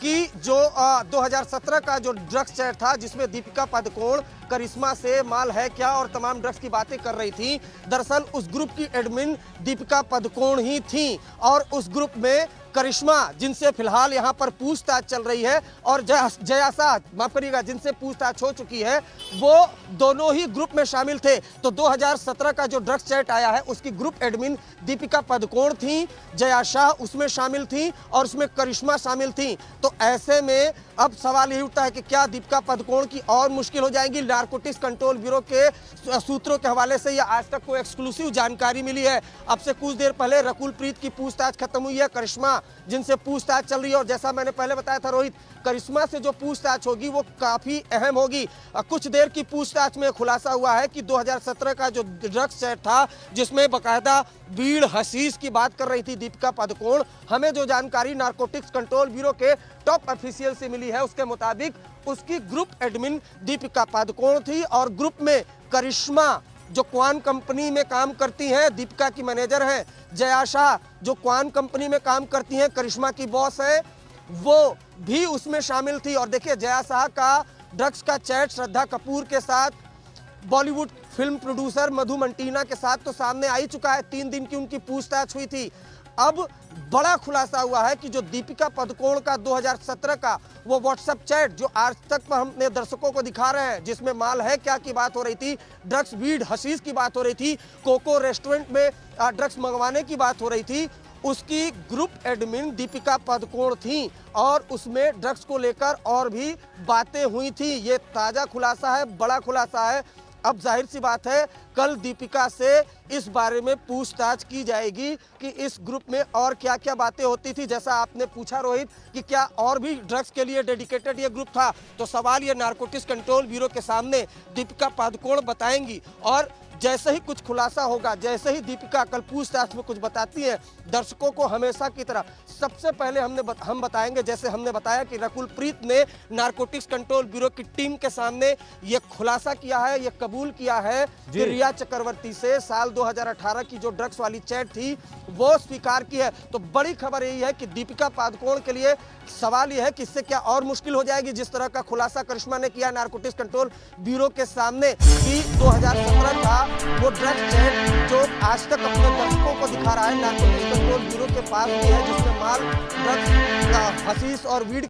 कि जो 2017 का जो ड्रग्स चैट था जिसमें दीपिका पादुकोण करिश्मा से माल है क्या और तमाम ड्रग्स की बातें कर रही थी, दरअसल उस ग्रुप की एडमिन दीपिका पादुकोण ही थी और उस ग्रुप में करिश्मा जिनसे फिलहाल यहां पर पूछताछ चल रही है और जया शाह, माफ करिएगा, जिनसे पूछताछ हो चुकी है, वो दोनों ही ग्रुप में शामिल थे। तो 2017 का जो ड्रग्स चैट आया है उसकी ग्रुप एडमिन दीपिका पादुकोण थी, जया शाह उसमें शामिल थी और उसमें करिश्मा शामिल थी। तो ऐसे में अब सवाल यही उठता है कि क्या दीपिका पादुकोण की और मुश्किल हो जाएगी। नारकोटिक्स कंट्रोल ब्यूरो के सूत्रों के हवाले से यह आज तक को एक्सक्लूसिव जानकारी मिली है। अब से कुछ देर पहले रकुल प्रीत की पूछताछ खत्म हुई है, करिश्मा जिनसे पूछताछ चल रही है और जैसा मैंने पहले बताया था रोहित, करिश्मा से जो पूछताछ होगी वो काफी अहम होगी। कुछ देर की पूछताछ में खुलासा हुआ है कि 2017 का जो ड्रग्स चैट था जिसमें बकायदा बीड़ हशीश की बात कर रही थी दीपिका पादुकोण, हमें जो जानकारी नारकोटिक्स कंट्रोल ब्यूरो के टॉप ऑफिशियल से मिली है उसके मुताबिक उसकी ग्रुप एडमिन दीपिका पादुकोण थी और ग्रुप में करिश्मा जो क्वान कंपनी में काम करती हैं, दीपिका की मैनेजर हैं, जया शाह जो क्वान कंपनी में काम करती हैं, करिश्मा की बॉस है, वो भी उसमें शामिल थी। और देखिए, जया शाह का ड्रग्स का चैट श्रद्धा कपूर के साथ, बॉलीवुड फिल्म प्रोड्यूसर मधु मंटीना के साथ तो सामने आ ही चुका है। 3 दिन की उनकी पूछताछ हुई थी। अब बड़ा खुलासा हुआ है कि जो दीपिका पादुकोण का 2017 का वो व्हाट्सएप चैट जो आज तक पर हमने दर्शकों को दिखा रहे हैं, जिसमें माल है क्या की बात हो रही थी, ड्रग्स वीड हशीश की बात हो रही थी, कोको रेस्टोरेंट में ड्रग्स मंगवाने की बात हो रही थी, उसकी ग्रुप एडमिन दीपिका पादुकोण थी और उसमें ड्रग्स को लेकर और भी बातें हुई थी। ये ताज़ा खुलासा है, बड़ा खुलासा है। अब जाहिर सी बात है कल दीपिका से इस बारे में पूछताछ की जाएगी कि इस ग्रुप में और क्या क्या बातें होती थी। जैसा आपने पूछा रोहित कि क्या और भी ड्रग्स के लिए डेडिकेटेड ये ग्रुप था, तो सवाल ये नारकोटिक्स कंट्रोल ब्यूरो के सामने दीपिका पादुकोण बताएंगी और जैसे ही कुछ खुलासा होगा, जैसे ही दीपिका कल पूछताछ में कुछ बताती है, दर्शकों को हमेशा की तरह सबसे पहले हम बताएंगे। जैसे हमने बताया कि रकुल प्रीत ने नारकोटिक्स कंट्रोल ब्यूरो की टीम के सामने ये खुलासा किया है, ये कबूल किया है कि रिया चक्रवर्ती से साल 2018 की जो ड्रग्स वाली चैट थी वो स्वीकार की है। तो बड़ी खबर यही है कि दीपिका पादुकोण के लिए सवाल यह है कि इससे क्या और मुश्किल हो जाएगी। जिस तरह का खुलासा करिश्मा ने किया नारकोटिक्स कंट्रोल ब्यूरो के सामने कि 2017 का वो ड्रग्स चैट जो आज तक अपने दर्शकों को दिखा रहा है नारकोटिक्स कंट्रोल ब्यूरो के पास भी है, जिसमें माल ड्रग्स हशीश और वीड